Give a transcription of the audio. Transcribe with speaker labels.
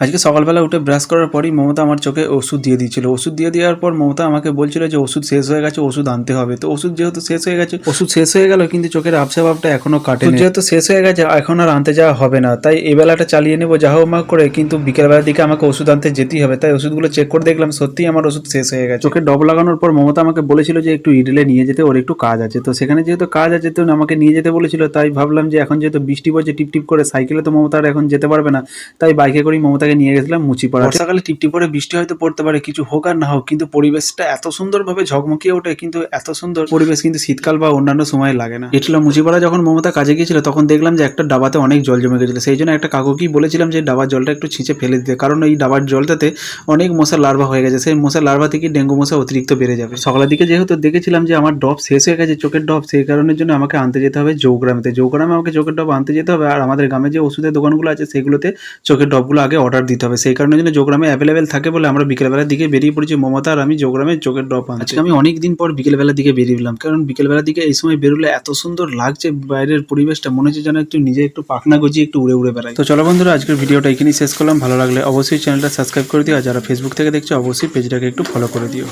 Speaker 1: আজকে সকালবেলা উঠে ব্রাশ করার পরই মমতা আমার চোখে ওষুধ দিয়ে দিয়েছিল। ওষুধ দিয়ে দেওয়ার পর মমতা আমাকে বলছিল যে ওষুধ শেষ হয়ে গেছে, ওষুধ আনতে হবে। তো ওষুধ যেহেতু শেষ হয়ে গেছে, ওষুধ শেষ হয়ে গেল কিন্তু চোখের আবছা ভাবটা এখনো কাটেনি। যেহেতু শেষ হয়ে গেছে এখন আর আনতে যাওয়া হবে না, তাই এই বেলাটা চালিয়ে নেবো যা হোক মা করে, কিন্তু বিকেলবেলার দিকে আমাকে ওষুধ আনতে যেতেই হবে। তাই ওষুধগুলো চেক করে দেখলাম সত্যিই আমার ওষুধ শেষ হয়ে গেছে। চোখে ডব লাগানোর পর মমতা আমাকে বলেছিল যে একটু ইডলে নিয়ে যেতে, ওর একটু কাজ আছে। তো সেখানে যেহেতু কাজ আছে তো আমাকে নিয়ে যেতে বলেছিল, তাই ভাবলাম যে এখন যেহেতু বৃষ্টি পড়ছে টিপ টিপ করে, সাইকেলে তো মমতা আর এখন যেতে পারবে না, তাই বাইকে করেই মমতাকে নিয়ে গেছিলাম মুচিপাড়া। বর্ষাকালে টিপটিপ করে বৃষ্টি হয়তো পড়তে পারে, কিছু হোক আর না হোক, কিন্তু পরিবেশটা এত সুন্দরভাবে ঝকমকিয়ে ওঠে, কিন্তু এত সুন্দর পরিবেশ কিন্তু শীতকাল বা অন্যান্য সময় লাগে না। এটি মুচিপাড়া যখন মমতা কাজে গিয়েছিল তখন দেখলাম যে একটা ডাবাতে অনেক জল জমে গেছিল। সেই জন্য একটা কাকুকেই বলেছিলাম যে ডাবার জলটা একটু ছিঁচে ফেলে দিতে, কারণ এই ডাবার জলটাতে অনেক মশার লার্ভা হয়ে গেছে। সেই মশার লার্ভা থেকে ডেঙ্গু মশা অতিরিক্ত বেড়ে যাবে। সকালের দিকে যেহেতু দেখেছিলাম যে আমার ডব শেষ হয়ে গেছে, চোখের ডব, সেই কারণের জন্য আমাকে আনতে যেতে হবে জৌগ্রামেতে। জৌগ্রামে আমাকে চোখের ডব আনতে যেতে হবে, আর আমাদের গ্রামে যে ওষুধের দোকানগুলো আছে সেগুলোতে চোখের ডবগুলো আগে অর্ডার দিতে হবে। সেই কারণের জন্য জৌগ্রামে অ্যাভেলেবেল থাকে বলে আমরা বিকেলবেলার দিকে বেরিয়ে পড়েছি মমতা আর আমি জৌগ্রামে চোখের ডব আনতে। আজকে আমি অনেক দিন পর বিকেলবেলার দিকে বেরিয়ে গেলাম, কারণ বিকেলবেলার দিকে এই সময় বেরোলে এত সুন্দর লাগছে বাইরের পরিবেশটা, মনে হচ্ছে যেন একটু নিজে একটু পাখনা গজিয়ে একটু উড়ে উড়ে বেড়াই। তো চলো বন্ধুরা, আজকের ভিডিওটা এখানেই শেষ করলাম। ভালো লাগলে অবশ্যই চ্যানেলটা সাবস্ক্রাইব করে দিও, আর যারা ফেসবুক থেকে দেখছো অবশ্যই পেজটাকে একটু ফলো করে দিও।